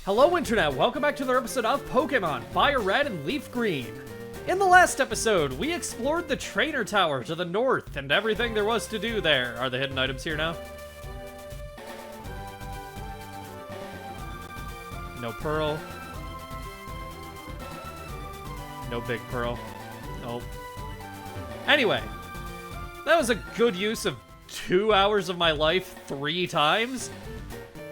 Hello Internet, welcome back to another episode of Pokémon FireRed and LeafGreen. In the last episode, we explored the trainer tower to the north and everything there was to do there. Are the hidden items here now? No pearl. No big pearl. Nope. Anyway, that was a good use of 2 hours of my life 3 times.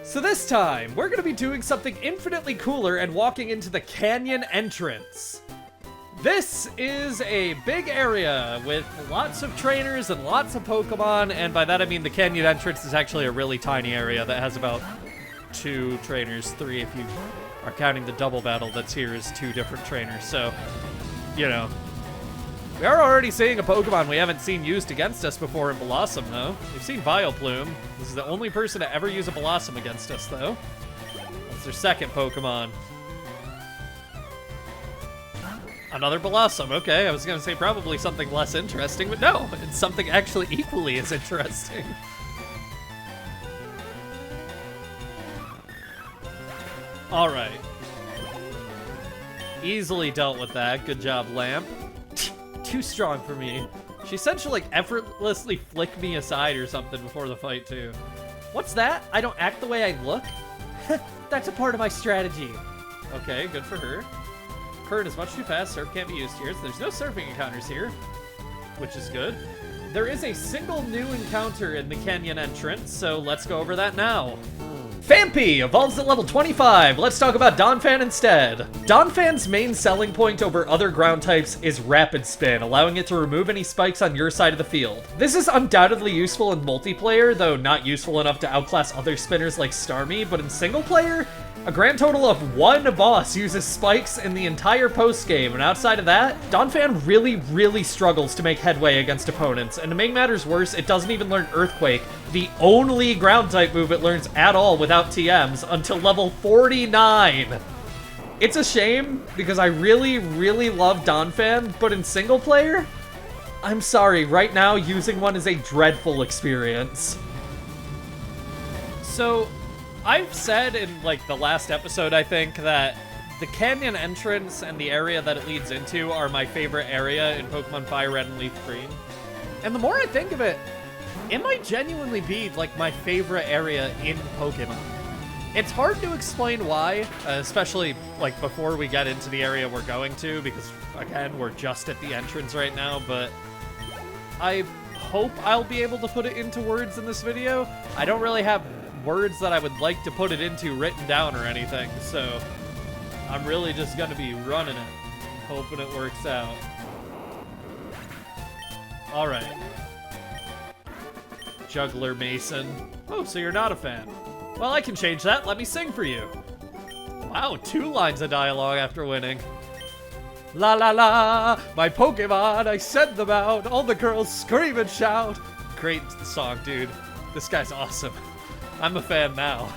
So this time, we're going to be doing something infinitely cooler and walking into the canyon entrance. This is a big area with lots of trainers and lots of Pokemon, and by that I mean the canyon entrance is actually a really tiny area that has about 2 trainers, 3 if you are counting the double battle that's here as 2 different trainers, so, you know. We are already seeing a Pokemon we haven't seen used against us before in Blossom, though. We've seen Vileplume. This is the only person to ever use a Blossom against us, though. That's their second Pokemon. Another Blossom, okay. I was gonna say probably something less interesting, but no, it's something actually equally as interesting. Alright. Easily dealt with that. Good job, Lamp. Too strong for me. She said she'll like effortlessly flick me aside or something before the fight too. What's that? I don't act the way I look? That's a part of my strategy. Okay, good for her. Current is much too fast, surf can't be used here, so there's no surfing encounters here, which is good. There is a single new encounter in the canyon entrance, so let's go over that now. Phanpy evolves at level 25. Let's talk about Donphan instead. Donphan's main selling point over other ground types is Rapid Spin, allowing it to remove any spikes on your side of the field. This is undoubtedly useful in multiplayer, though not useful enough to outclass other spinners like Starmie, but in single player, a grand total of 1 boss uses spikes in the entire post-game, and outside of that, Donphan really struggles to make headway against opponents, and to make matters worse, it doesn't even learn Earthquake, the only ground-type move it learns at all without TMs, until level 49! It's a shame, because I really love Donphan, but in single player, I'm sorry, right now using one is a dreadful experience. So, I've said in, like, the last episode, I think, that the canyon entrance and the area that it leads into are my favorite area in Pokemon FireRed and LeafGreen. And the more I think of it, it might genuinely be, like, my favorite area in Pokemon. It's hard to explain why, especially, like, before we get into the area we're going to, because, again, we're just at the entrance right now, but I hope I'll be able to put it into words in this video. I don't really have words that I would like to put it into written down or anything, so I'm really just gonna be running it, hoping it works out. Alright. Juggler Mason. Oh, so you're not a fan. Well, I can change that. Let me sing for you. Wow, 2 lines of dialogue after winning. La la la, my Pokemon, I send them out. All the girls scream and shout. Great song, dude. This guy's awesome. I'm a fan now.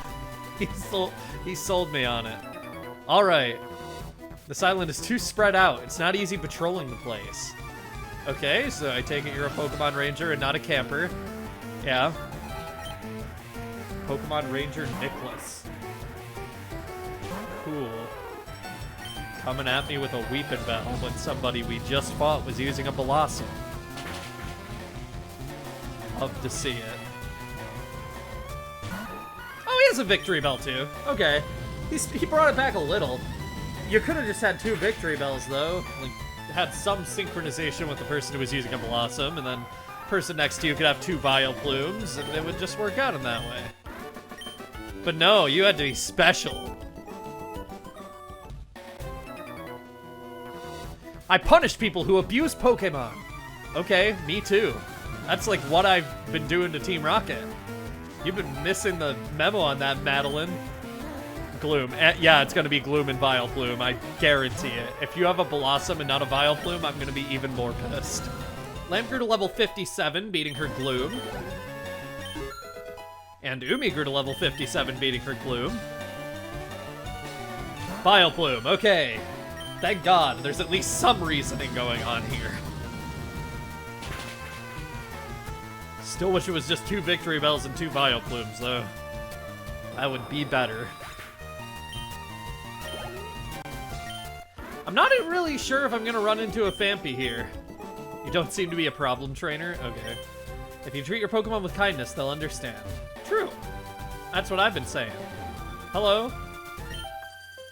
He sold me on it. Alright. This island is too spread out. It's not easy patrolling the place. Okay, so I take it you're a Pokemon Ranger and not a camper. Yeah. Pokemon Ranger Nicholas. Cool. Coming at me with a Weeping Bell when somebody we just fought was using a Blossom. Love to see it. Oh, he has a Victory Bell too. Okay. He brought it back a little. You could have just had 2 Victory Bells though. Like, had some synchronization with the person who was using a Blossom, and then the person next to you could have 2 Vileplumes, and it would just work out in that way. But no, you had to be special. I punish people who abuse Pokemon. Okay, me too. That's like what I've been doing to Team Rocket. You've been missing the memo on that, Madeline. Gloom. Yeah, it's going to be Gloom and Vileplume. I guarantee it. If you have a Blossom and not a Vileplume, I'm going to be even more pissed. Lamp grew to level 57, beating her Gloom. And Umi grew to level 57, beating her Gloom. Vileplume. Okay. Thank God. There's at least some reasoning going on here. Still wish it was just 2 Victory Bells and 2 Vileplumes, though. That would be better. I'm not really sure if I'm gonna run into a Phanpy here. You don't seem to be a problem trainer? Okay. If you treat your Pokemon with kindness, they'll understand. True. That's what I've been saying. Hello?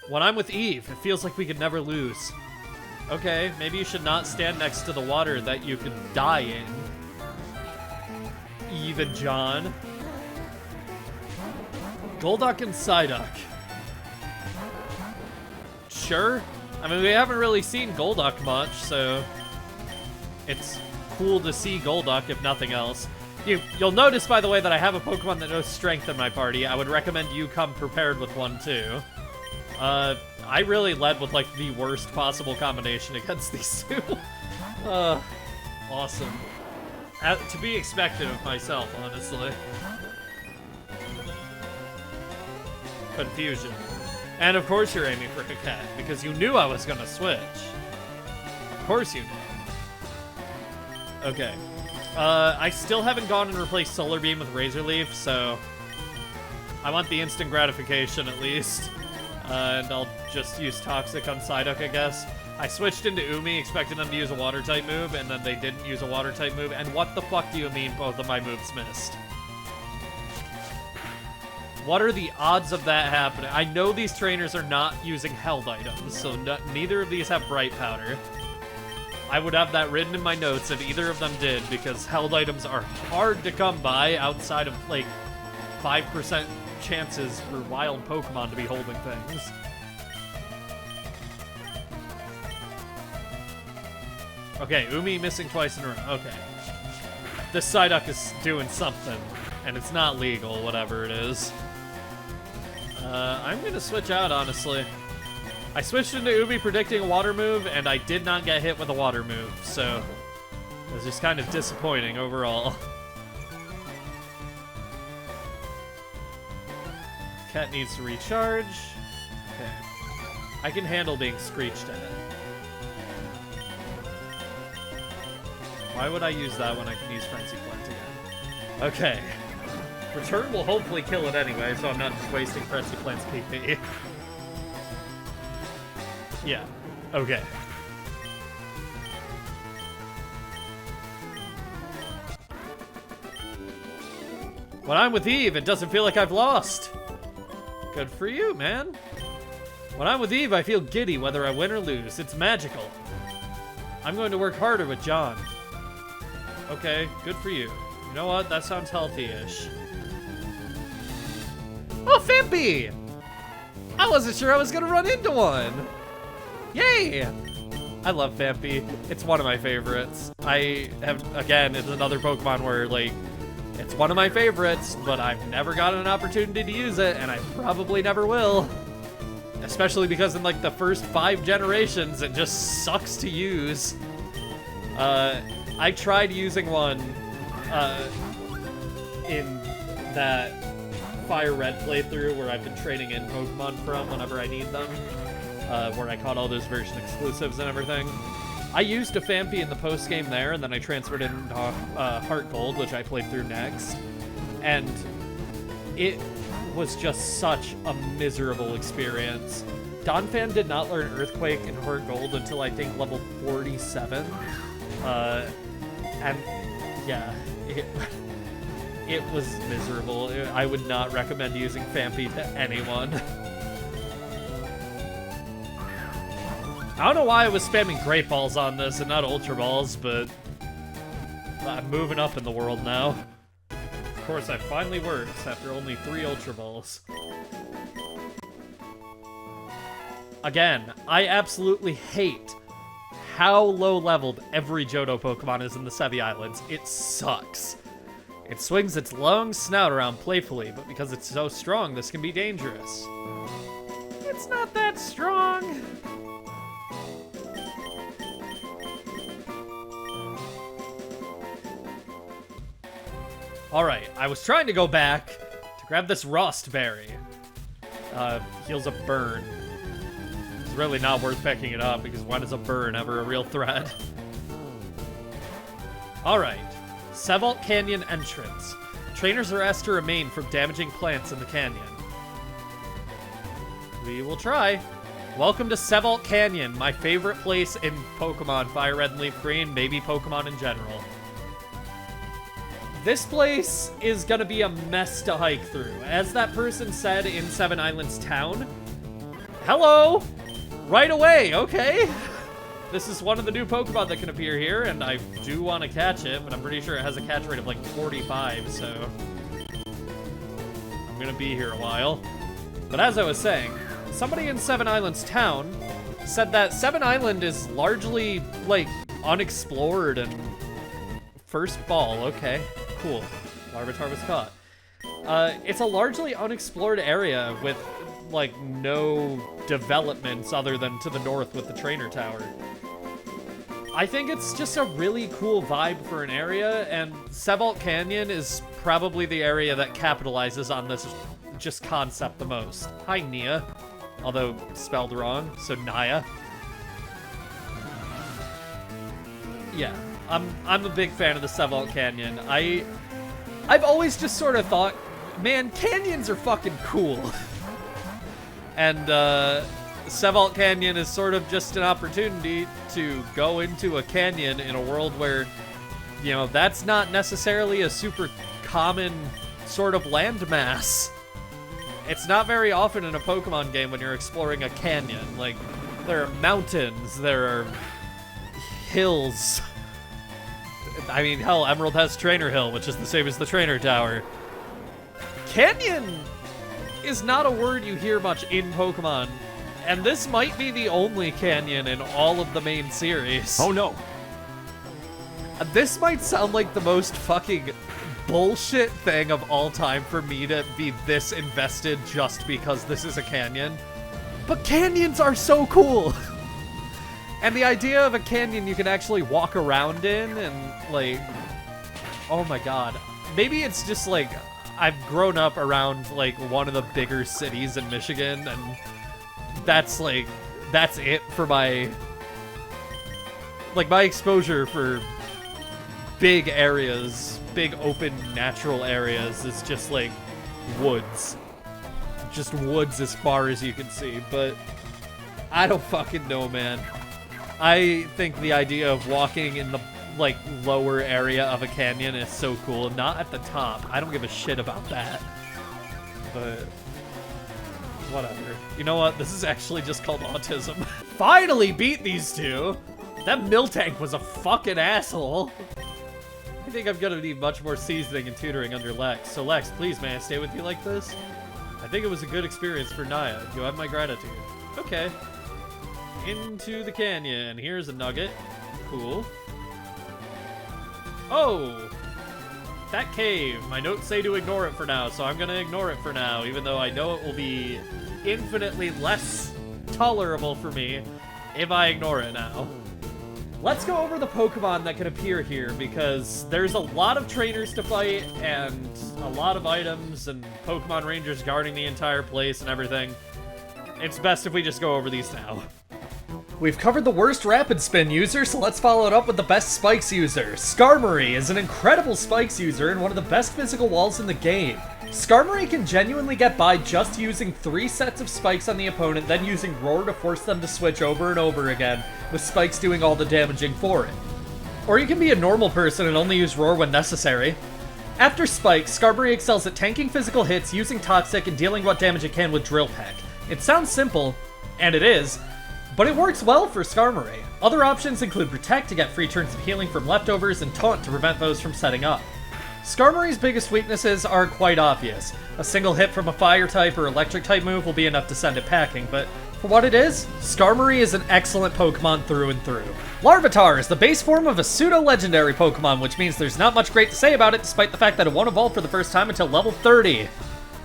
When I'm with Eve, it feels like we could never lose. Okay, maybe you should not stand next to the water that you could die in. Eve and John. Golduck and Psyduck. Sure. I mean, we haven't really seen Golduck much, so it's cool to see Golduck, if nothing else. You'll notice, by the way, that I have a Pokemon that knows Strength in my party. I would recommend you come prepared with one, too. I really led with, like, the worst possible combination against these two. Awesome. To be expected of myself, honestly. Confusion. And of course you're aiming for a cat, because you knew I was gonna switch. Of course you knew. Okay. I still haven't gone and replaced Solar Beam with Razor Leaf, so I want the instant gratification at least. And I'll just use Toxic on Psyduck, I guess. I switched into Umi, expecting them to use a Water-type move, and then they didn't use a Water-type move. And what the fuck do you mean both of my moves missed? What are the odds of that happening? I know these trainers are not using held items, so neither of these have Bright Powder. I would have that written in my notes if either of them did, because held items are hard to come by outside of, like, 5% chances for wild Pokemon to be holding things. Okay, Umi missing twice in a row. Okay. This Psyduck is doing something, and it's not legal, whatever it is. I'm gonna switch out, honestly. I switched into Umi predicting a water move, and I did not get hit with a water move, so it was just kind of disappointing overall. Cat needs to recharge. Okay. I can handle being screeched at. Why would I use that when I can use Frenzy Plant again? Okay. Return will hopefully kill it anyway, so I'm not just wasting Frenzy Plant's PP. Yeah. Okay. When I'm with Eve, it doesn't feel like I've lost. Good for you, man. When I'm with Eve, I feel giddy whether I win or lose. It's magical. I'm going to work harder with John. Okay, good for you. You know what? That sounds healthy-ish. Oh, Phanpy! I wasn't sure I was gonna run into one. Yay! I love Phanpy. It's one of my favorites. I have, again, it's another Pokemon where, like, it's one of my favorites, but I've never gotten an opportunity to use it, and I probably never will. Especially because in, like, the first 5 generations, it just sucks to use. I tried using one, in that FireRed playthrough where I've been trading in Pokemon from whenever I need them. Where I caught all those version exclusives and everything. I used a Phanpy in the post-game there, and then I transferred it into Heart Gold, which I played through next. And it was just such a miserable experience. Donphan did not learn Earthquake in Heart Gold until I think level 47. And yeah, it was miserable. I would not recommend using Phanpy to anyone. I don't know why I was spamming Great Balls on this and not Ultra Balls, but I'm moving up in the world now. Of course, that finally works after only 3 Ultra Balls. Again, I absolutely hate how low-leveled every Johto Pokemon is in the Sevi Islands. It sucks. It swings its long snout around playfully, but because it's so strong, this can be dangerous. It's not that strong. Alright, I was trying to go back to grab this Rust Berry. Heals a burn. It's really not worth picking it up, because when is a burn ever a real threat? Alright, Sevault Canyon entrance. Trainers are asked to remain from damaging plants in the canyon. We will try. Welcome to Sevault Canyon, my favorite place in Pokemon, FireRed and LeafGreen, maybe Pokemon in general. This place is gonna be a mess to hike through. As that person said in Seven Islands Town, hello! Right away, okay? This is one of the new Pokemon that can appear here, and I do want to catch it, but I'm pretty sure it has a catch rate of like 45, so I'm gonna be here a while. But as I was saying, somebody in Seven Islands Town said that Seven Island is largely, like, unexplored and first ball, okay, cool. Larvitar was caught. It's a largely unexplored area with, like, no developments other than to the north with the trainer tower. I think it's just a really cool vibe for an area, and Sevault Canyon is probably the area that capitalizes on this just concept the most. Hi, Nia. Although spelled wrong, so Naya. Yeah, I'm a big fan of the Sevault Canyon. I've always just sort of thought, man, canyons are fucking cool. And Sevault Canyon is sort of just an opportunity to go into a canyon in a world where, you know, that's not necessarily a super common sort of landmass. It's not very often in a Pokemon game when you're exploring a canyon. Like, there are mountains, there are hills. I mean, hell, Emerald has Trainer Hill, which is the same as the Trainer Tower. Canyon is not a word you hear much in Pokemon, and this might be the only canyon in all of the main series. Oh no. This might sound like the most fucking bullshit thing of all time for me to be this invested just because this is a canyon. But canyons are so cool! And the idea of a canyon you can actually walk around in and, like, oh my god. Maybe it's just like, I've grown up around, like, one of the bigger cities in Michigan, and that's, like, that's it for my, like, my exposure for big areas, big open natural areas is just, like, woods. Just woods as far as you can see, but I don't fucking know, man. I think the idea of walking in the, like, lower area of a canyon is so cool. Not at the top. I don't give a shit about that. But whatever. You know what? This is actually just called autism. Finally beat these two! That Miltank was a fucking asshole. I think I'm gonna need much more seasoning and tutoring under Lex. So Lex, please, may I stay with you like this? I think it was a good experience for Naya. You have my gratitude. Okay. Into the canyon. Here's a nugget. Cool. Oh! That cave. My notes say to ignore it for now, so I'm gonna ignore it for now, even though I know it will be infinitely less tolerable for me if I ignore it now. Let's go over the Pokemon that can appear here, because there's a lot of trainers to fight, and a lot of items, and Pokemon Rangers guarding the entire place and everything. It's best if we just go over these now. We've covered the worst Rapid Spin user, so let's follow it up with the best Spikes user. Skarmory is an incredible Spikes user and one of the best physical walls in the game. Skarmory can genuinely get by just using 3 sets of Spikes on the opponent, then using Roar to force them to switch over and over again, with Spikes doing all the damaging for it. Or you can be a normal person and only use Roar when necessary. After Spikes, Skarmory excels at tanking physical hits, using Toxic, and dealing what damage it can with Drill Peck. It sounds simple, and it is, but it works well for Skarmory. Other options include Protect to get free turns of healing from leftovers, and Taunt to prevent those from setting up. Skarmory's biggest weaknesses are quite obvious. A single hit from a Fire-type or Electric-type move will be enough to send it packing, but for what it is, Skarmory is an excellent Pokemon through and through. Larvitar is the base form of a pseudo-legendary Pokemon, which means there's not much great to say about it despite the fact that it won't evolve for the first time until level 30.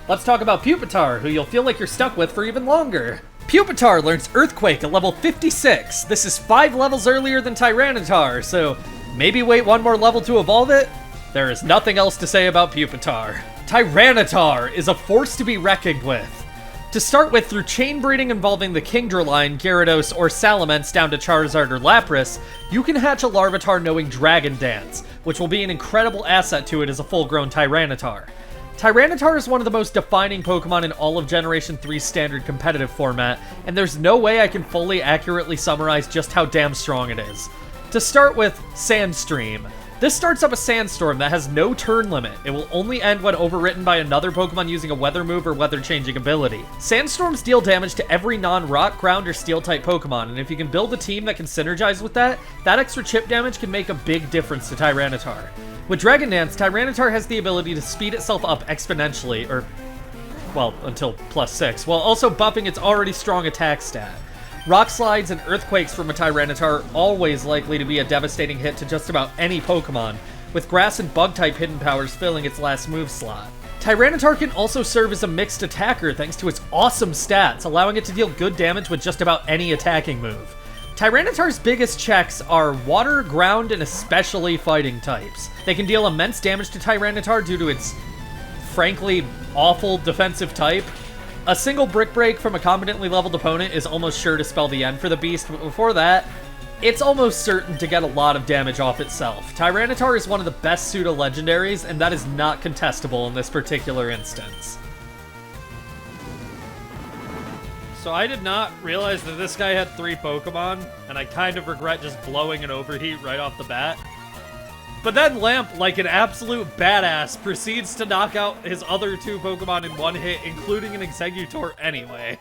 Let's talk about Pupitar, who you'll feel like you're stuck with for even longer. Pupitar learns Earthquake at level 56. This is 5 levels earlier than Tyranitar, so maybe wait one more level to evolve it? There is nothing else to say about Pupitar. Tyranitar is a force to be reckoned with. To start with, through chain breeding involving the Kingdra line, Gyarados, or Salamence down to Charizard or Lapras, you can hatch a Larvitar knowing Dragon Dance, which will be an incredible asset to it as a full-grown Tyranitar. Tyranitar is one of the most defining Pokemon in all of Generation 3's standard competitive format, and there's no way I can fully accurately summarize just how damn strong it is. To start with, Sandstream. This starts up a Sandstorm that has no turn limit. It will only end when overwritten by another Pokemon using a Weather move or weather-changing ability. Sandstorms deal damage to every non-Rock, Ground, or Steel-type Pokemon, and if you can build a team that can synergize with that, that extra chip damage can make a big difference to Tyranitar. With Dragon Dance, Tyranitar has the ability to speed itself up exponentially, or, well, until +6, while also buffing its already strong attack stat. Rock Slides and Earthquakes from a Tyranitar are always likely to be a devastating hit to just about any Pokemon, with Grass and Bug-type hidden powers filling its last move slot. Tyranitar can also serve as a mixed attacker thanks to its awesome stats, allowing it to deal good damage with just about any attacking move. Tyranitar's biggest checks are Water, Ground, and especially Fighting types. They can deal immense damage to Tyranitar due to its, frankly, awful defensive type. A single Brick Break from a competently leveled opponent is almost sure to spell the end for the beast, but before that, it's almost certain to get a lot of damage off itself. Tyranitar is one of the best pseudo-legendaries, and that is not contestable in this particular instance. So I did not realize that this guy had 3 Pokemon, and I kind of regret just blowing an Overheat right off the bat. But then Lamp, like an absolute badass, proceeds to knock out his other 2 Pokemon in one hit, including an Exeggutor anyway.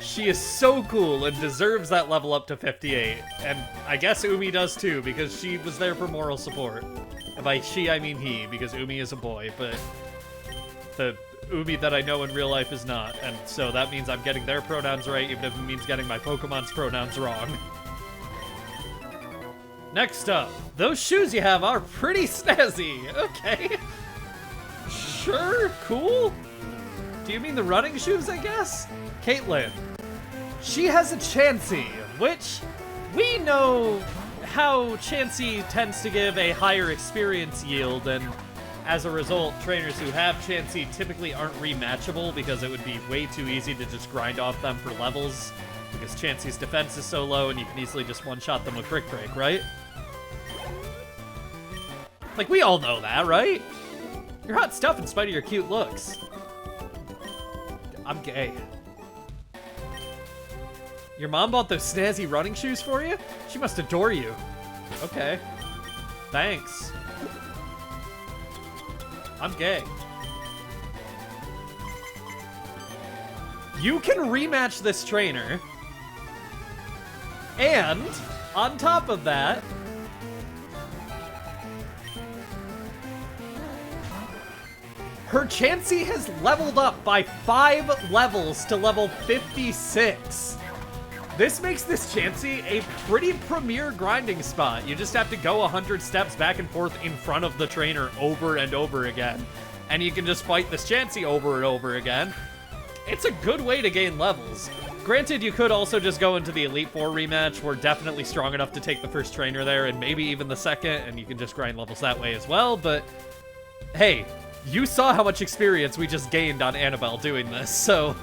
She is so cool and deserves that level up to 58. And I guess Umi does too, because she was there for moral support. And by she, I mean he, because Umi is a boy, but the Umi that I know in real life is not. And so that means I'm getting their pronouns right, even if it means getting my Pokemon's pronouns wrong. Next up, those shoes you have are pretty snazzy. Okay. Sure, cool. Do you mean the running shoes, I guess? Caitlin. She has a Chansey, which we know how Chansey tends to give a higher experience yield, and as a result, trainers who have Chansey typically aren't rematchable because it would be way too easy to just grind off them for levels, because Chansey's defense is so low and you can easily just one-shot them with Brick Break, right? Like, we all know that, right? You're hot stuff in spite of your cute looks. I'm gay. Your mom bought those snazzy running shoes for you? She must adore you. Okay. Thanks. I'm gay. You can rematch this trainer. And, on top of that, her Chansey has leveled up by 5 levels to level 56. This makes this Chansey a pretty premier grinding spot. You just have to go 100 steps back and forth in front of the trainer over and over again. And you can just fight this Chansey over and over again. It's a good way to gain levels. Granted, you could also just go into the Elite Four rematch. We're definitely strong enough to take the first trainer there, and maybe even the second, and you can just grind levels that way as well, but hey, you saw how much experience we just gained on Annabelle doing this, so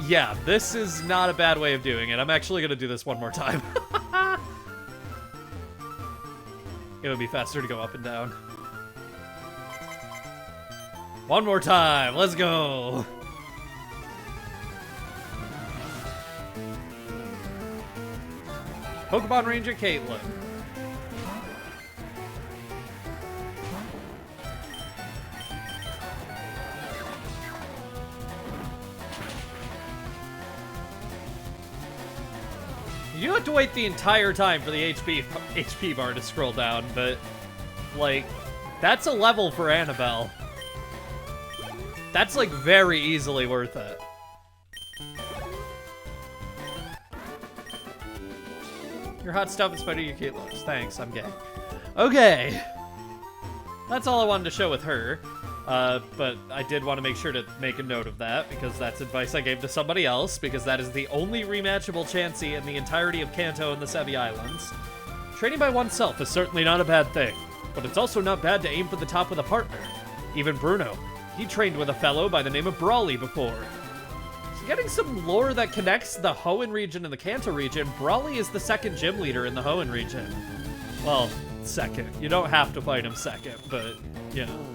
yeah, this is not a bad way of doing it. I'm actually gonna do this one more time. It would be faster to go up and down. One more time, let's go. Pokemon Ranger Caitlin. You have to wait the entire time for the HP bar to scroll down, but, like, that's a level for Annabelle. That's, like, very easily worth it. Your hot stuff in spite of your cute looks. Thanks, I'm gay. Okay. That's all I wanted to show with her. But I did want to make sure to make a note of that, because that's advice I gave to somebody else, because that is the only rematchable Chansey in the entirety of Kanto and the Sevi Islands. Training by oneself is certainly not a bad thing, but it's also not bad to aim for the top with a partner. Even Bruno. He trained with a fellow by the name of Brawly before. So getting some lore that connects the Hoenn region and the Kanto region, Brawly is the second gym leader in the Hoenn region. Well, second. You don't have to fight him second, but, you know.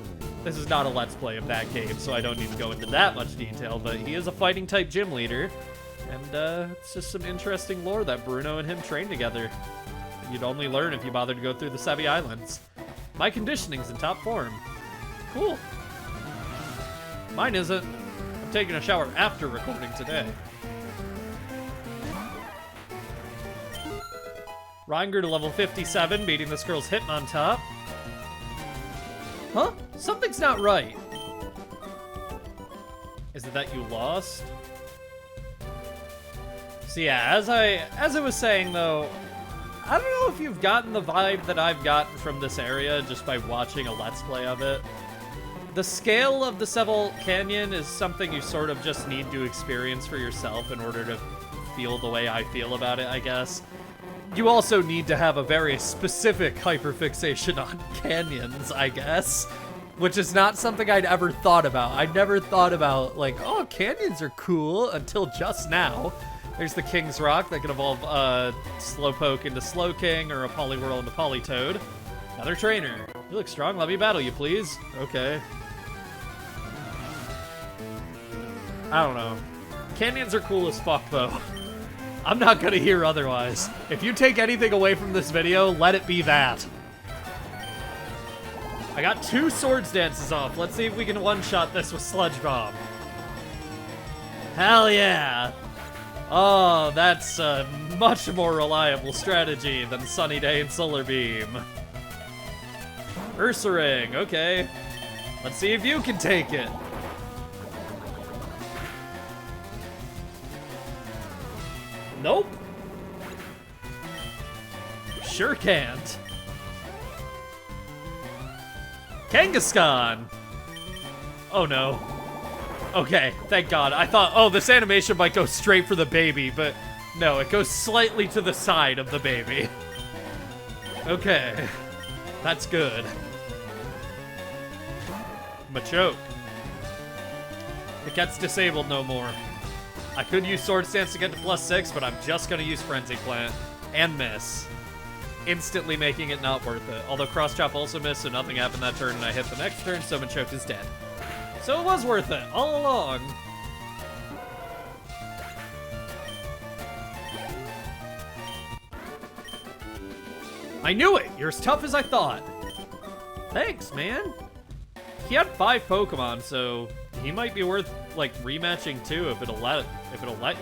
This is not a Let's Play of that game, so I don't need to go into that much detail, but he is a fighting-type gym leader, and it's just some interesting lore that Bruno and him train together. You'd only learn if you bothered to go through the Sevault Islands. My conditioning's in top form. Cool. Mine isn't. I'm taking a shower after recording today. Ryan to level 57, beating this girl's Hitmontop. Huh? Something's not right. Is it that you lost? So yeah, as I was saying though, I don't know if you've gotten the vibe that I've gotten from this area just by watching a Let's Play of it. The scale of the Sevault Canyon is something you sort of just need to experience for yourself in order to feel the way I feel about it, I guess. You also need to have a very specific hyperfixation on canyons, I guess, which is not something I'd ever thought about. I'd never thought about, like, oh, canyons are cool until just now. There's the King's Rock that can evolve Slowpoke into Slowking or a Poliwhirl into Politoed. Another trainer. You look strong. Let me battle you, please. Okay. I don't know. Canyons are cool as fuck, though. I'm not gonna hear otherwise. If you take anything away from this video, let it be that. I got 2 Swords Dances off. Let's see if we can one-shot this with Sludge Bomb. Hell yeah! Oh, that's a much more reliable strategy than Sunny Day and Solar Beam. Ursaring, okay. Let's see if you can take it. Nope. Sure can't. Kangaskhan. Oh no. Okay, thank God. I thought, oh, this animation might go straight for the baby, but no, it goes slightly to the side of the baby. Okay. That's good. Machoke. It gets disabled no more. I could use Sword Stance to get to +6, but I'm just gonna use Frenzy Plant and miss, instantly making it not worth it. Although Cross Chop also missed, so nothing happened that turn, and I hit the next turn, so Machoke is dead. So it was worth it, all along. I knew it! You're as tough as I thought. Thanks, man. He had 5 Pokemon, so he might be worth, like, rematching too if it'll let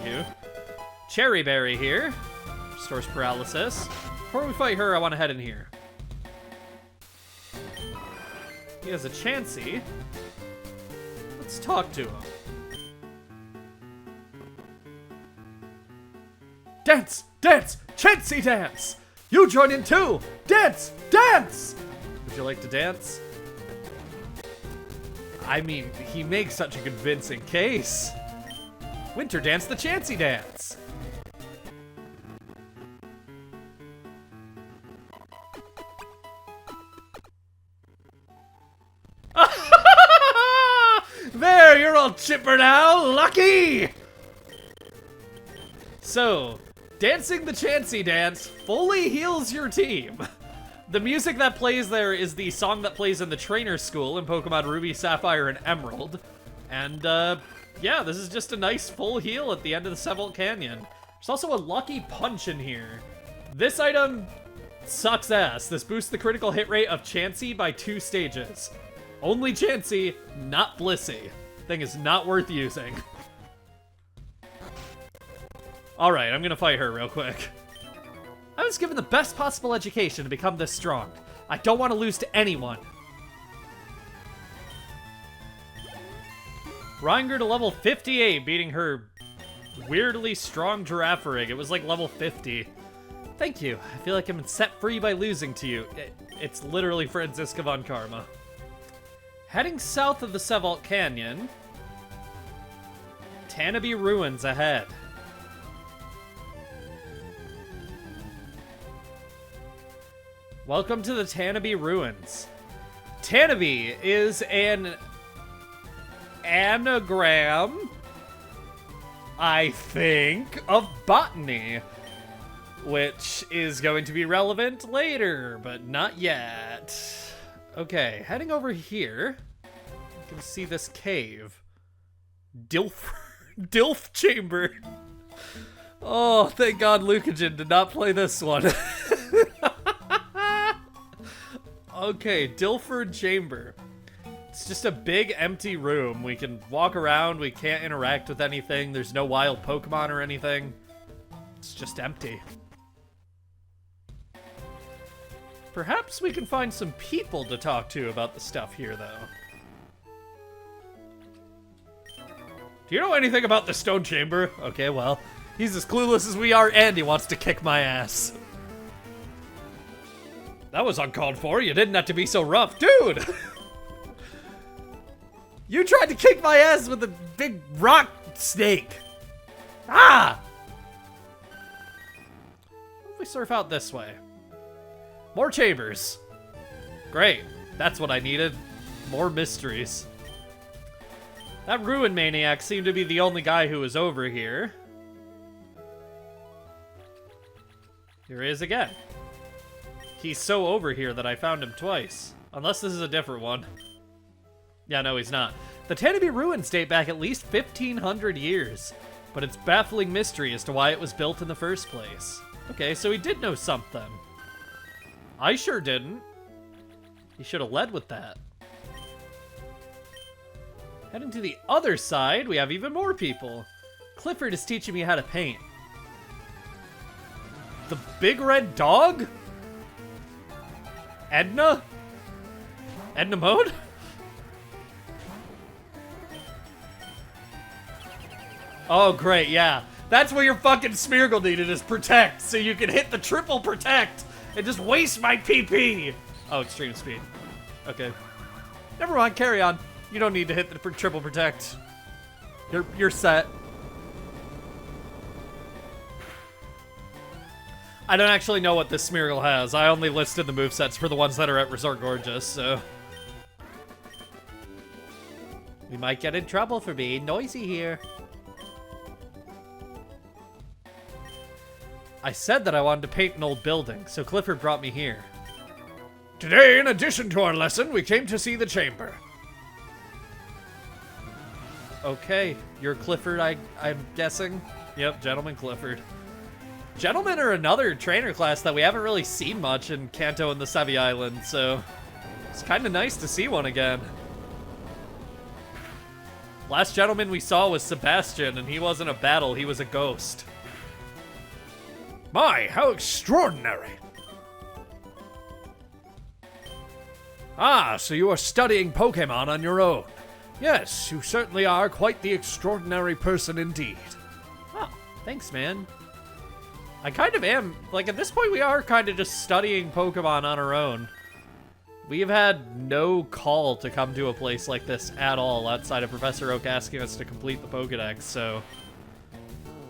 you. Cherry Berry here. Restores paralysis. Before we fight her, I want to head in here. He has a Chansey. Let's talk to him. Dance! Dance! Chansey dance! You join in too! Dance! Dance! Would you like to dance? I mean, he makes such a convincing case. Winter Dance, the Chansey Dance. There, you're all chipper now. Lucky! So, dancing the Chansey Dance fully heals your team. The music that plays there is the song that plays in the trainer school in Pokemon Ruby, Sapphire, and Emerald. And, yeah, this is just a nice full heal at the end of the Sevault Canyon. There's also a Lucky Punch in here. This item sucks ass. This boosts the critical hit rate of Chansey by 2 stages. Only Chansey, not Blissey. Thing is not worth using. Alright, I'm gonna fight her real quick. I was given the best possible education to become this strong. I don't want to lose to anyone. Ryan to level 58, beating her weirdly strong Girafarig. It was like level 50. Thank you. I feel like I'm set free by losing to you. It's literally Franziska von Karma. Heading south of the Sevault Canyon. Tanabe Ruins ahead. Welcome to the Tanabe Ruins. Tanabe is an anagram, I think, of botany, which is going to be relevant later, but not yet. Okay, heading over here. You can see this cave. Dilf Chamber. Oh, thank God Lucagen did not play this one. Okay, Dilford Chamber. It's just a big empty room. We can walk around, we can't interact with anything, there's no wild Pokemon or anything. It's just empty. Perhaps we can find some people to talk to about the stuff here, though. Do you know anything about the Stone Chamber? Okay, well, he's as clueless as we are, and he wants to kick my ass. That was uncalled for. You didn't have to be so rough. Dude! You tried to kick my ass with a big rock snake. Ah! What if we surf out this way? More chambers. Great. That's what I needed. More mysteries. That Ruin Maniac seemed to be the only guy who was over here. Here he is again. He's so over here that I found him twice. Unless this is a different one. Yeah, no, he's not. The Tanabe ruins date back at least 1,500 years. But it's baffling mystery as to why it was built in the first place. Okay, so he did know something. I sure didn't. He should have led with that. Heading to the other side, we have even more people. Clifford is teaching me how to paint. The big red dog? Edna? Edna mode? Oh, great, yeah. That's what your fucking Smeargle needed, is protect, so you can hit the triple protect and just waste my PP. Oh, extreme speed. Okay. Never mind, carry on. You don't need to hit the triple protect. You're set. I don't actually know what this Smeargle has. I only listed the movesets for the ones that are at Resort Gorgeous, so... We might get in trouble for being noisy here. I said that I wanted to paint an old building, so Clifford brought me here. Today, in addition to our lesson, we came to see the chamber. Okay, you're Clifford, I'm guessing? Yep, Gentleman Clifford. Gentlemen are another trainer class that we haven't really seen much in Kanto and the Sevi Island, so it's kind of nice to see one again. Last gentleman we saw was Sebastian, and he wasn't a battle, he was a ghost. My, how extraordinary! Ah, so you are studying Pokémon on your own. Yes, you certainly are quite the extraordinary person indeed. Oh, thanks, man. I kind of am. Like, at this point, we are kind of just studying Pokemon on our own. We've had no call to come to a place like this at all, outside of Professor Oak asking us to complete the Pokedex, so...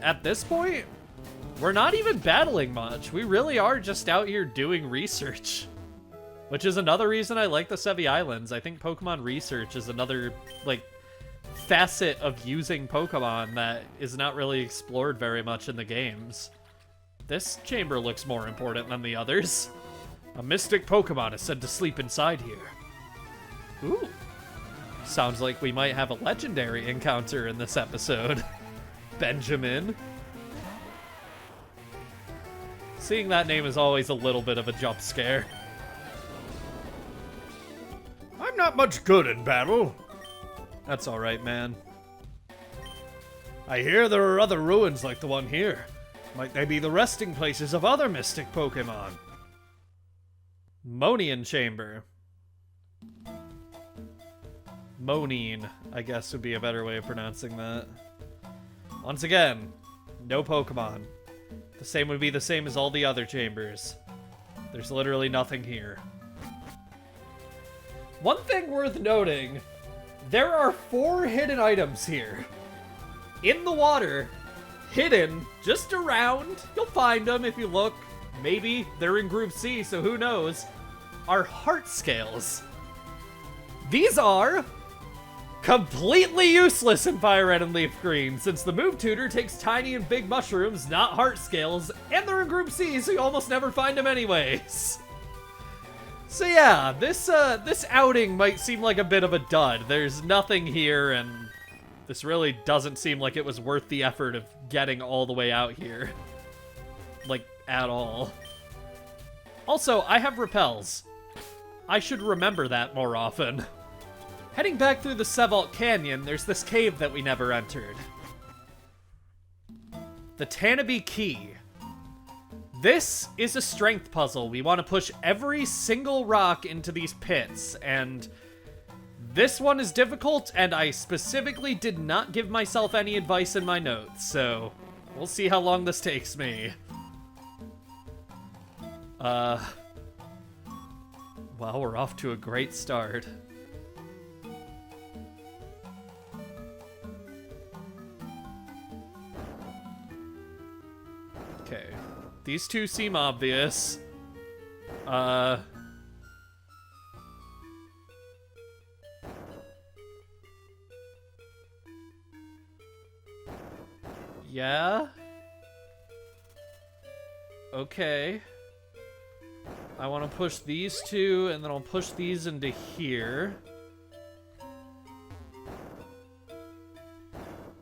At this point, we're not even battling much. We really are just out here doing research. Which is another reason I like the Sevi Islands. I think Pokemon research is another, like, facet of using Pokemon that is not really explored very much in the games. This chamber looks more important than the others. A mystic Pokemon is said to sleep inside here. Ooh. Sounds like we might have a legendary encounter in this episode. Benjamin. Seeing that name is always a little bit of a jump scare. I'm not much good in battle. That's alright, man. I hear there are other ruins like the one here. Might they be the resting places of other mystic Pokemon? Monian Chamber. Monine, I guess would be a better way of pronouncing that. Once again, no Pokemon. The same would be the same as all the other chambers. There's literally nothing here. One thing worth noting, there are 4 hidden items here. In the water, hidden, just around, you'll find them if you look. Maybe they're in Group C, so who knows, are heart scales. These are completely useless in FireRed and LeafGreen, since the move tutor takes tiny and big mushrooms, not heart scales, and they're in Group C, so you almost never find them anyways. So yeah, this outing might seem like a bit of a dud. There's nothing here, and this really doesn't seem like it was worth the effort of getting all the way out here. Like, at all. Also, I have repels. I should remember that more often. Heading back through the Sevault Canyon, there's this cave that we never entered. The Tanabe Key. This is a strength puzzle. We want to push every single rock into these pits, and this one is difficult, and I specifically did not give myself any advice in my notes, so we'll see how long this takes me. Well, we're off to a great start. Okay. These two seem obvious. Yeah? Okay. I want to push these two, and then I'll push these into here.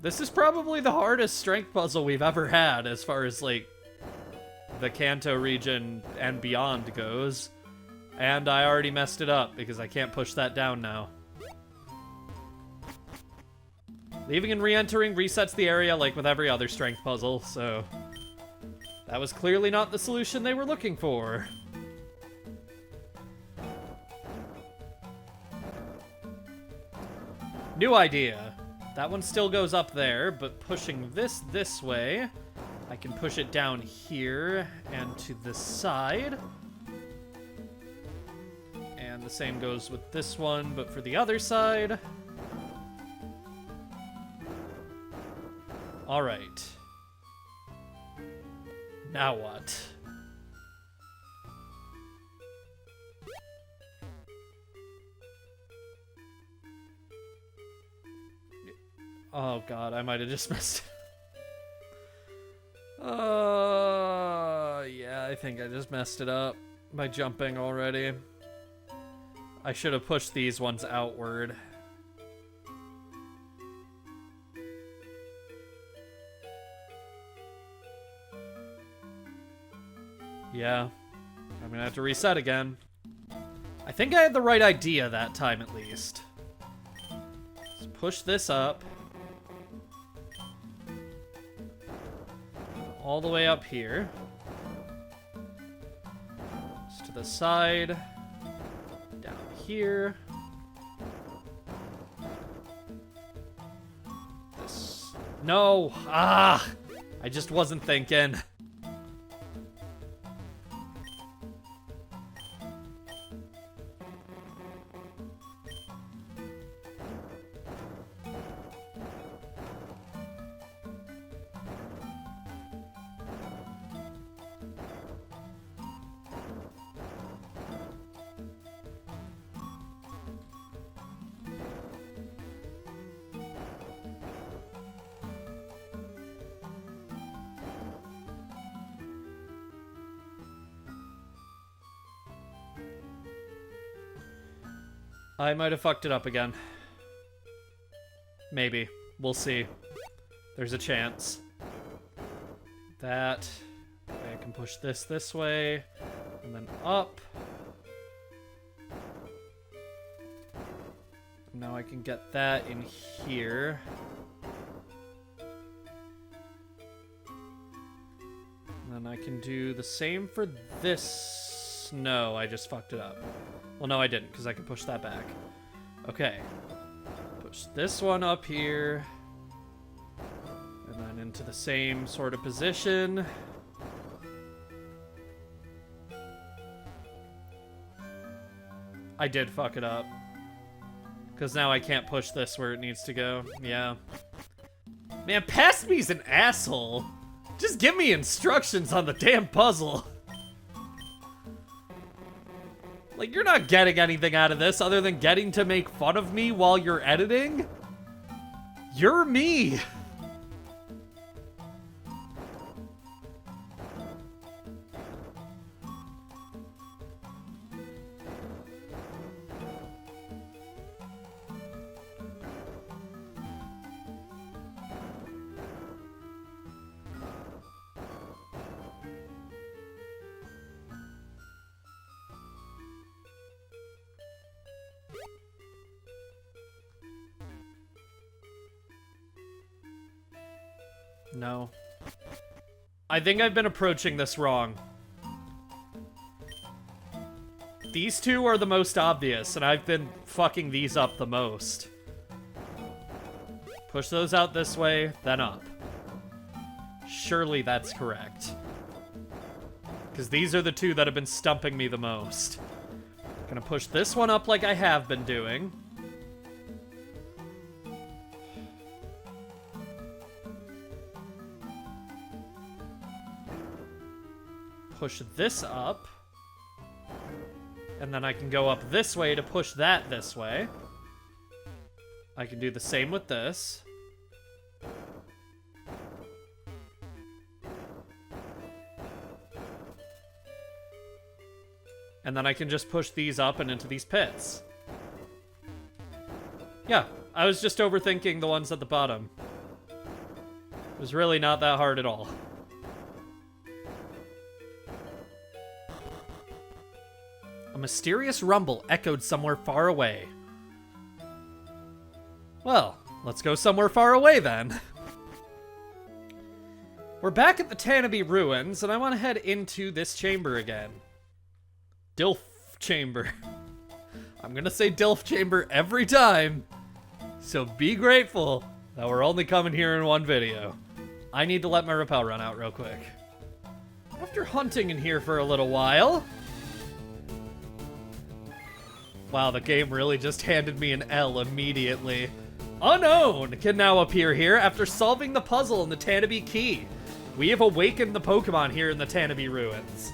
This is probably the hardest strength puzzle we've ever had as far as, like, the Kanto region and beyond goes. And I already messed it up because I can't push that down now. Leaving and re-entering resets the area like with every other strength puzzle, so that was clearly not the solution they were looking for. New idea. That one still goes up there, but pushing this way, I can push it down here and to the side. And the same goes with this one, but for the other side. All right. Now what? Oh god, I might have just missed. Yeah, I think I just messed it up by jumping already. I should have pushed these ones outward. Yeah, I'm gonna have to reset again. I think I had the right idea that time at least. Let's push this up. All the way up here. Just to the side. Down here. This. No! Ah! I just wasn't thinking. I might have fucked it up again. Maybe. We'll see. There's a chance. That. I can push this way. And then up. Now I can get that in here. And then I can do the same for this. No, I just fucked it up. Well, no, I didn't, because I can push that back. Okay. Push this one up here. And then into the same sort of position. I did fuck it up. Because now I can't push this where it needs to go. Yeah. Man, Past Me's an asshole. Just give me instructions on the damn puzzle. Like, you're not getting anything out of this other than getting to make fun of me while you're editing? You're me. No. I think I've been approaching this wrong. These two are the most obvious, and I've been fucking these up the most. Push those out this way, then up. Surely that's correct. Because these are the two that have been stumping me the most. Gonna push this one up like I have been doing. Push this up. And then I can go up this way to push that this way. I can do the same with this. And then I can just push these up and into these pits. Yeah, I was just overthinking the ones at the bottom. It was really not that hard at all. A mysterious rumble echoed somewhere far away. Well, let's go somewhere far away then. We're back at the Tanabe ruins, and I want to head into this chamber again. Dilf chamber. I'm gonna say Dilf chamber every time, so be grateful that we're only coming here in one video. I need to let my rappel run out real quick. After hunting in here for a little while... Wow, the game really just handed me an L immediately. Unown can now appear here after solving the puzzle in the Tanabe Key. We have awakened the Pokemon here in the Tanabe ruins.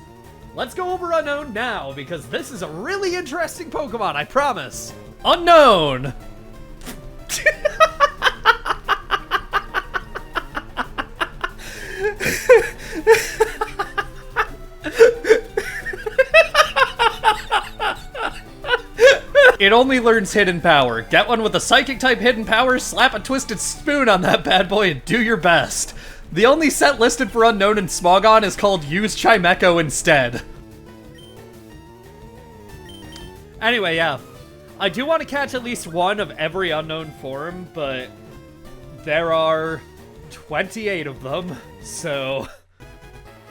Let's go over Unown now, because this is a really interesting Pokemon, I promise. Unown! It only learns Hidden Power. Get one with a Psychic-type Hidden Power, slap a Twisted Spoon on that bad boy, and do your best. The only set listed for Unown and Smogon is called Use Chimecho instead. Anyway, yeah. I do want to catch at least one of every Unown form, but there are 28 of them, so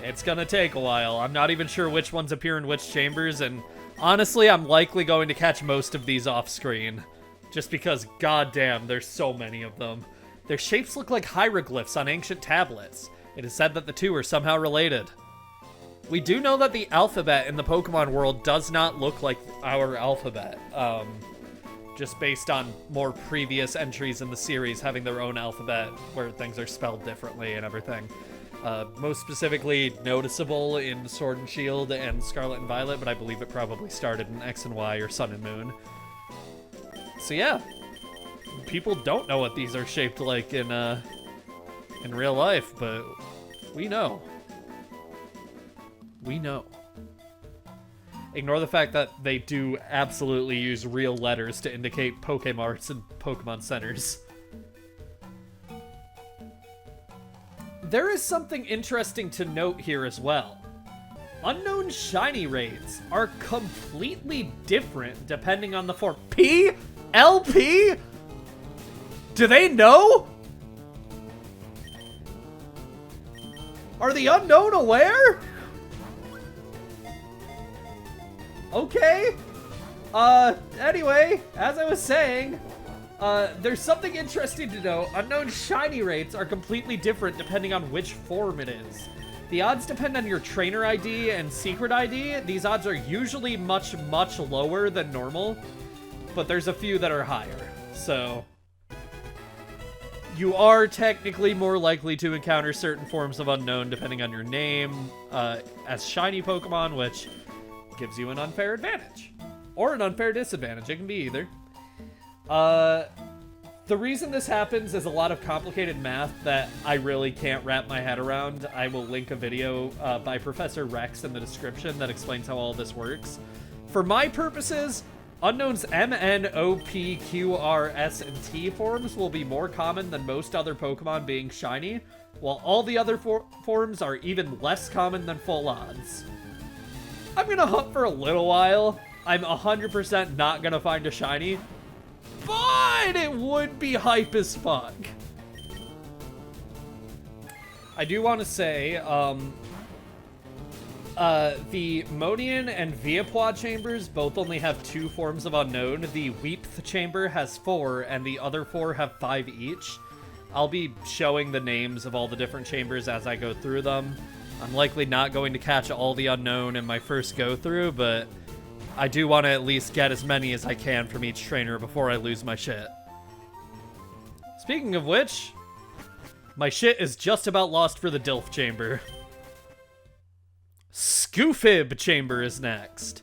it's gonna take a while. I'm not even sure which ones appear in which chambers, and honestly, I'm likely going to catch most of these off-screen. Just because, goddamn, there's so many of them. Their shapes look like hieroglyphs on ancient tablets. It is said that the two are somehow related. We do know that the alphabet in the Pokemon world does not look like our alphabet. Just based on more previous entries in the series having their own alphabet where things are spelled differently and everything. Most specifically noticeable in Sword and Shield and Scarlet and Violet, but I believe it probably started in X and Y or Sun and Moon. So yeah, people don't know what these are shaped like in real life, but we know. We know. Ignore the fact that they do absolutely use real letters to indicate Pokemarts and Pokemon centers. There is something interesting to note here as well. Unown shiny raids are completely different depending on the form. P? LP? Do they know? Are the Unown aware? Okay. Anyway, as I was saying, there's something interesting to know. Unown shiny rates are completely different depending on which form it is. The odds depend on your trainer ID and secret ID. These odds are usually much, much lower than normal, but there's a few that are higher. So you are technically more likely to encounter certain forms of Unown depending on your name as shiny Pokemon, which gives you an unfair advantage. Or an unfair disadvantage. It can be either. The reason this happens is a lot of complicated math that I really can't wrap my head around. I will link a video by Professor Rex in the description that explains how all this works. For my purposes, Unown's M, N, O, P, Q, R, S, and T forms will be more common than most other Pokemon being shiny, while all the other forms are even less common than full odds. I'm gonna hunt for a little while. I'm 100% not gonna find a shiny, but it would be hype as fuck. I do want to say, the Modian and Viapois chambers both only have 2 forms of Unown. The Weepth chamber has 4, and the other 4 have 5 each. I'll be showing the names of all the different chambers as I go through them. I'm likely not going to catch all the Unown in my first go-through, but I do want to at least get as many as I can from each trainer before I lose my shit. Speaking of which, my shit is just about lost for the Dilf chamber. Scoofib chamber is next.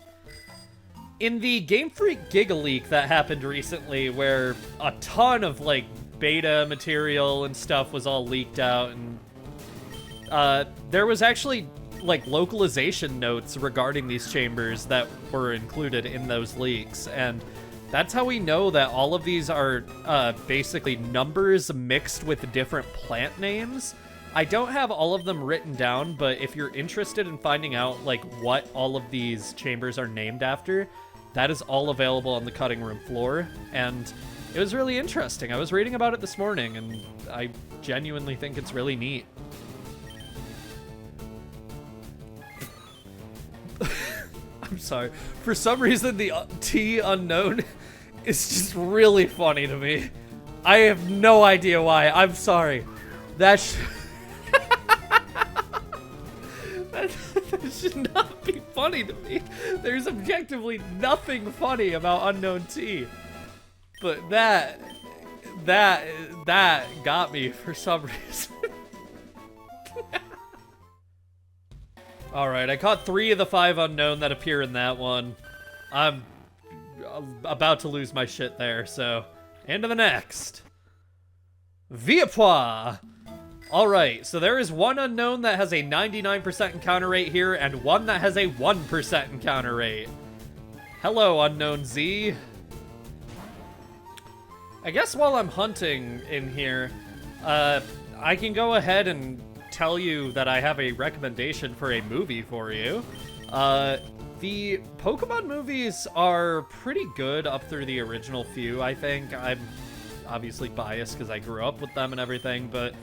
In the Game Freak Giga Leak that happened recently, where a ton of, like, beta material and stuff was all leaked out, and there was actually, like, localization notes regarding these chambers that were included in those leaks, and that's how we know that all of these are basically numbers mixed with different plant names. I don't have all of them written down, but if you're interested in finding out, like, what all of these chambers are named after, that is all available on the cutting room floor, and it was really interesting. I was reading about it this morning, and I genuinely think it's really neat. I'm sorry. For some reason, the T Unown is just really funny to me. I have no idea why. I'm sorry. That should not be funny to me. There's objectively nothing funny about Unknown T. But that got me for some reason. Alright, I caught 3 of the 5 Unown that appear in that one. I'm about to lose my shit there, so into the next. Viapois! Alright, so there is one Unown that has a 99% encounter rate here, and one that has a 1% encounter rate. Hello, Unknown Z. I guess while I'm hunting in here, I can go ahead and tell you that I have a recommendation for a movie for you. The Pokemon movies are pretty good up through the original few, I think. I'm obviously biased because I grew up with them and everything, but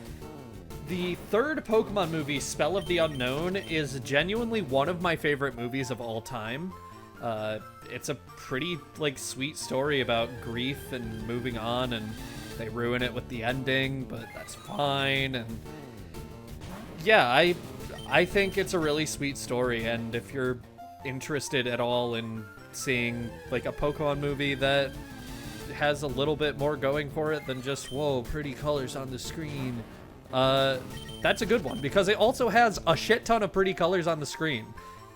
the third Pokemon movie, Spell of the Unknown, is genuinely one of my favorite movies of all time. It's a pretty, like, sweet story about grief and moving on, and they ruin it with the ending, but that's fine, and yeah, I think it's a really sweet story, and if you're interested at all in seeing, like, a Pokemon movie that has a little bit more going for it than just, whoa, pretty colors on the screen, that's a good one, because it also has a shit ton of pretty colors on the screen.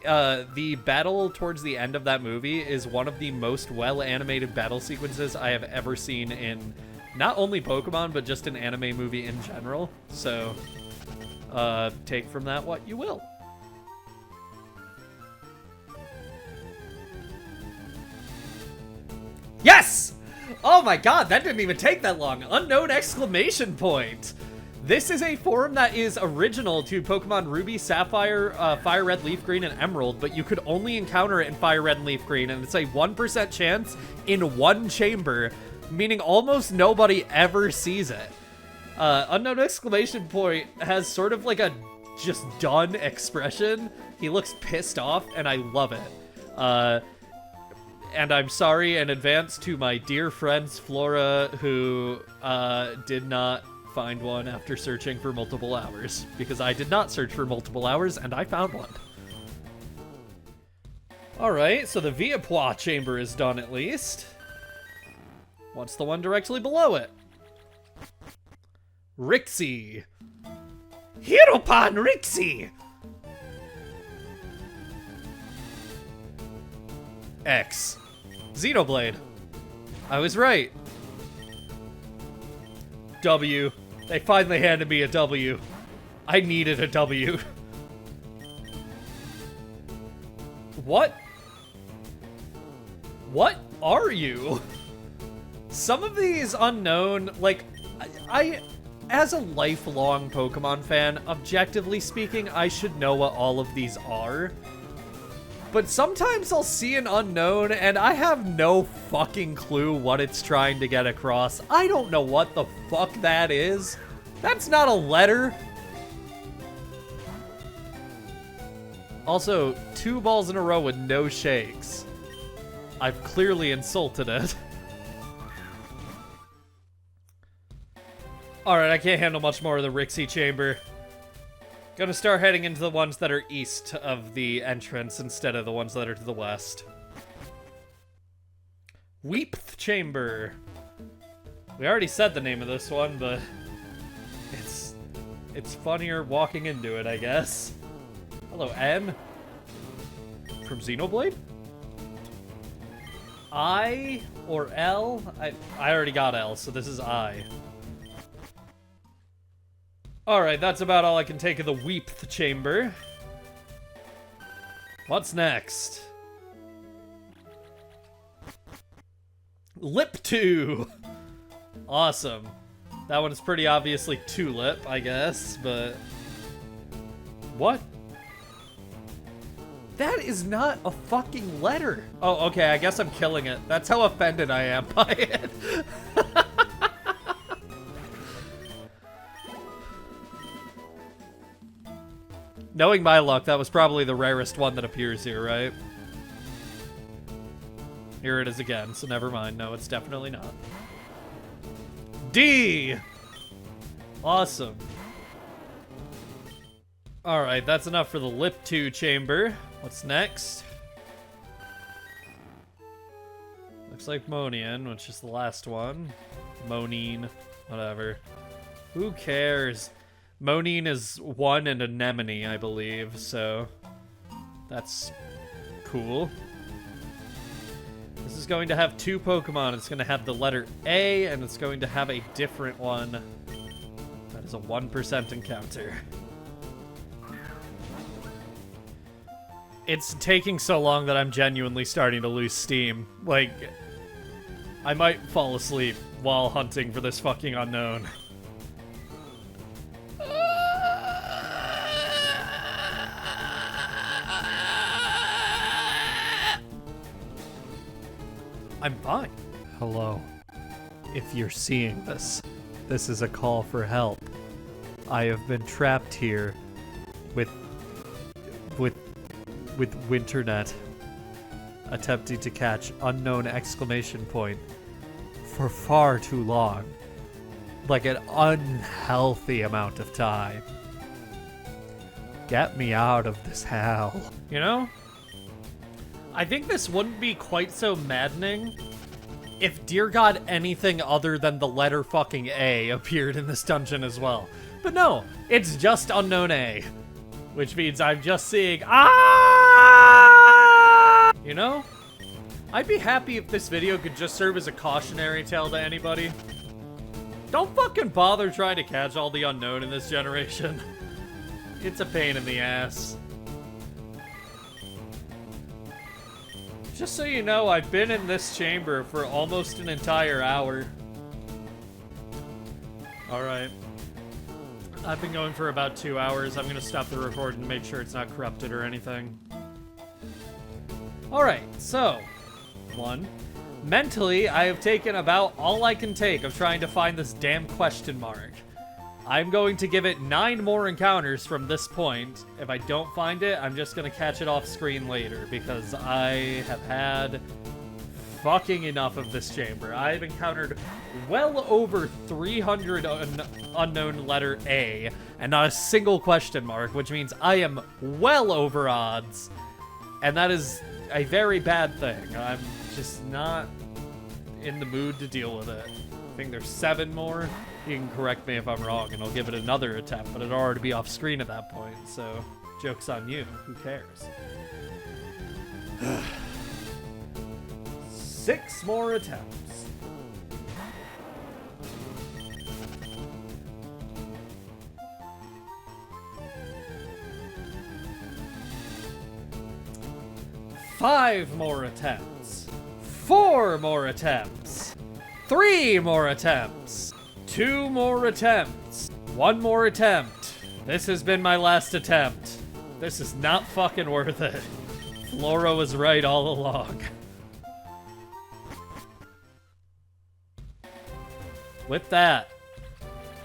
The battle towards the end of that movie is one of the most well-animated battle sequences I have ever seen in not only Pokemon, but just an anime movie in general. So, take from that what you will. Yes! Oh my god, that didn't even take that long. Unknown exclamation point! This is a form that is original to Pokemon Ruby, Sapphire, FireRed, LeafGreen, and Emerald, but you could only encounter it in FireRed and LeafGreen, and it's a 1% chance in one chamber, meaning almost nobody ever sees it. Unknown exclamation point has sort of like a just done expression. He looks pissed off, and I love it. And I'm sorry in advance to my dear friends Flora, who did not find one after searching for multiple hours, because I did not search for multiple hours and I found one. Alright, so the Viapois chamber is done at least. What's the one directly below it? Rixie. Hiropan Rixie! X. Xenoblade. I was right. W. They finally handed me a W. I needed a W. What? What are you? Some of these Unknown, like, I as a lifelong Pokemon fan, objectively speaking, I should know what all of these are. But sometimes I'll see an Unknown and I have no fucking clue what it's trying to get across. I don't know what the fuck that is. That's not a letter. Also, 2 balls in a row with no shakes. I've clearly insulted it. Alright, I can't handle much more of the Rixie Chamber. Gonna start heading into the ones that are east of the entrance instead of the ones that are to the west. Weepth Chamber. We already said the name of this one, but it's funnier walking into it, I guess. Hello, N. From Xenoblade? I or L? I already got L, so this is I. Alright, that's about all I can take of the Weepth Chamber. What's next? Lip 2! Awesome. That one's pretty obviously Tulip, I guess, but... What? That is not a fucking letter! Oh, okay, I guess I'm killing it. That's how offended I am by it. Knowing my luck, that was probably the rarest one that appears here, right? Here it is again, so never mind. No, it's definitely not. D! Awesome. Alright, that's enough for the Lip 2 chamber. What's next? Looks like Monian, which is the last one. Monine, whatever. Who cares? Monine is 1 and anemone, I believe, so that's cool. This is going to have 2 Pokemon. It's going to have the letter A, and it's going to have a different one. That is a 1% encounter. It's taking so long that I'm genuinely starting to lose steam. Like, I might fall asleep while hunting for this fucking Unown. I'm fine. Hello. If you're seeing this, this is a call for help. I have been trapped here with Winternet, attempting to catch unknown exclamation point for far too long. Like an unhealthy amount of time. Get me out of this hell. You know? I think this wouldn't be quite so maddening if, dear God, anything other than the letter fucking A appeared in this dungeon as well. But no, it's just unknown A. Which means I'm just seeing, ah! You know? I'd be happy if this video could just serve as a cautionary tale to anybody. Don't fucking bother trying to catch all the unknown in this generation. It's a pain in the ass. Just so you know, I've been in this chamber for almost an entire hour. Alright. I've been going for about 2 hours. I'm gonna stop the recording to make sure it's not corrupted or anything. Alright, so... 1. Mentally, I have taken about all I can take of trying to find this damn question mark. I'm going to give it 9 more encounters from this point. If I don't find it, I'm just gonna catch it off screen later, because I have had fucking enough of this chamber. I've encountered well over 300 unknown letter A, and not a single question mark, which means I am well over odds. And that is a very bad thing. I'm just not in the mood to deal with it. I think there's 7 more. You can correct me if I'm wrong, and I'll give it another attempt, but it'll already be off screen at that point, so joke's on you. Who cares? 6 more attempts. Five more attempts. 4 more attempts. 3 more attempts. 2 more attempts. 1 more attempt. This has been my last attempt. This is not fucking worth it. Flora was right all along. With that,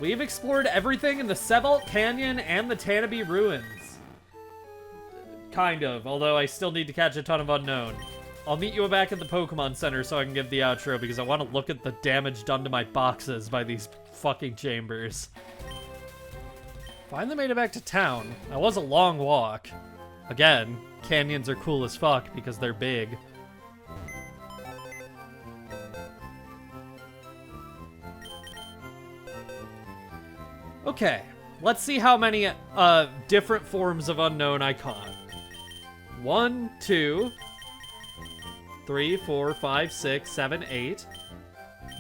we've explored everything in the Sevault Canyon and the Tanabe Ruins. Kind of, although I still need to catch a ton of Unown. I'll meet you back at the Pokemon Center so I can give the outro because I want to look at the damage done to my boxes by these fucking chambers. Finally made it back to town. That was a long walk. Again, canyons are cool as fuck because they're big. Okay, let's see how many different forms of Unown I caught. 1, 2, 3, 4, 5, 6, 7, 8,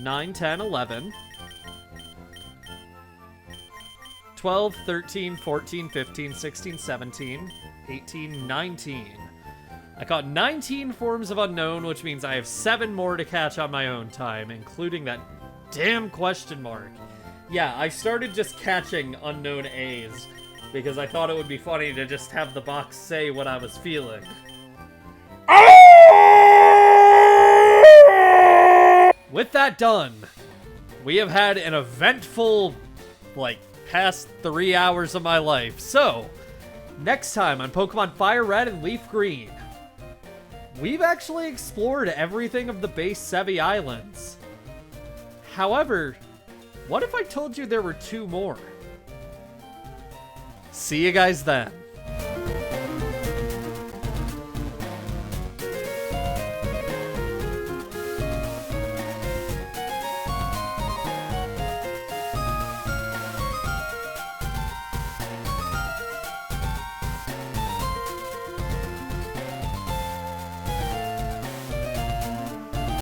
9, 10, 11, 12, 13, 14, 15, 16, 17, 18, 19. I caught 19 forms of Unown, which means I have 7 more to catch on my own time, including that damn question mark. Yeah, I started just catching unknown A's because I thought it would be funny to just have the box say what I was feeling. With that done, we have had an eventful, past 3 hours of my life. So, next time on Pokemon FireRed and LeafGreen, we've actually explored everything of the base Sevault Islands. However, what if I told you there were 2 more? See you guys then.